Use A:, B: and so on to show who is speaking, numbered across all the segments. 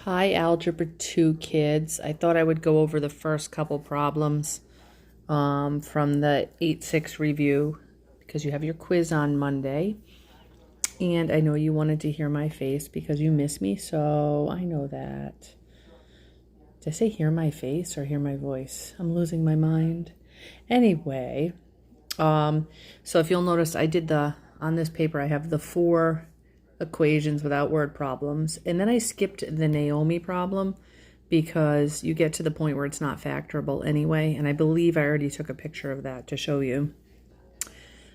A: Hi, Algebra 2 kids. I thought I would go over the first couple problems from the 8-6 review because you have your quiz on Monday. And I know you wanted to hear my face because you miss me, so I know that. Did I say hear my face or hear my voice? I'm losing my mind. Anyway, so if you'll notice, I did on this paper, I have the 4 equations without word problems. And then I skipped the Naomi problem because you get to the point where it's not factorable anyway. And I believe I already took a picture of that to show you.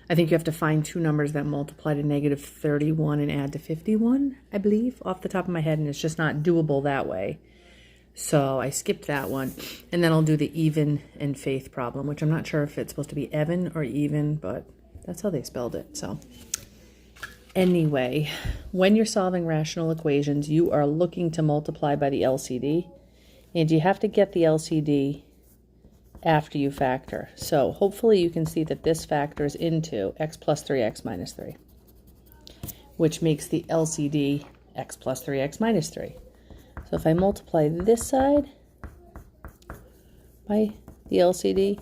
A: I think you have to find 2 numbers that multiply to negative 31 and add to 51, I believe, off the top of my head. And it's just not doable that way. So I skipped that one. And then I'll do the even and faith problem, which I'm not sure if it's supposed to be even or even, but that's how they spelled it. So anyway, when you're solving rational equations, you are looking to multiply by the LCD. And you have to get the LCD after you factor. So hopefully you can see that this factors into x plus 3x minus 3, which makes the LCD x plus 3x minus 3. So if I multiply this side by the LCD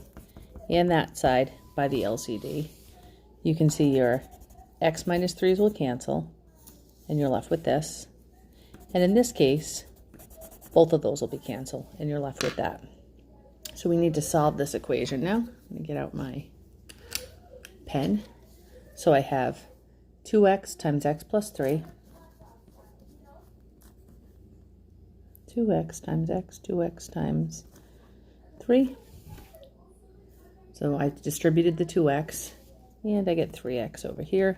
A: and that side by the LCD, you can see your x minus 3's will cancel, and you're left with this. And in this case, both of those will be canceled, and you're left with that. So we need to solve this equation now. Let me get out my pen. So I have 2x times x plus 3. 2x times x, 2x times 3. So I distributed the 2x, and I get 3x over here.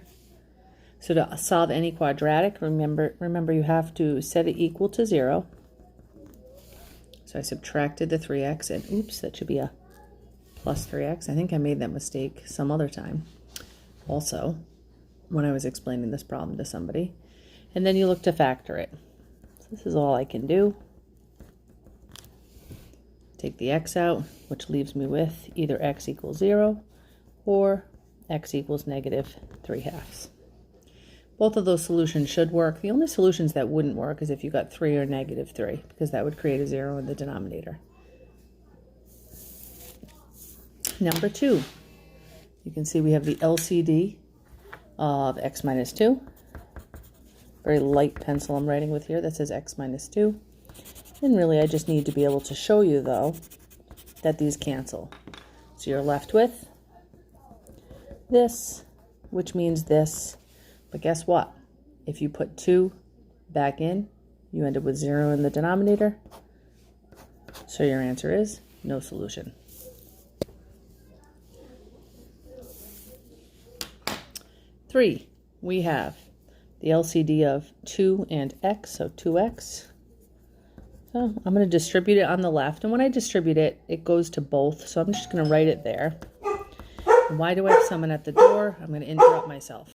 A: So to solve any quadratic, remember you have to set it equal to 0. So I subtracted the 3x, and oops, that should be a plus 3x. I think I made that mistake some other time also when I was explaining this problem to somebody. And then you look to factor it. So this is all I can do. Take the x out, which leaves me with either x equals 0 or x equals negative 3/2. Both of those solutions should work. The only solutions that wouldn't work is if you got 3 or negative 3, because that would create a 0 in the denominator. Number 2, you can see we have the LCD of x minus 2. Very light pencil I'm writing with here that says x minus 2. And really I just need to be able to show you, though, that these cancel. So you're left with this, which means this. But guess what? If you put 2 back in, you end up with 0 in the denominator. So your answer is no solution. Three, we have the LCD of 2 and x, so 2x. So I'm going to distribute it on the left. And when I distribute it, it goes to both. So I'm just going to write it there. And why do I have someone at the door? I'm going to interrupt myself.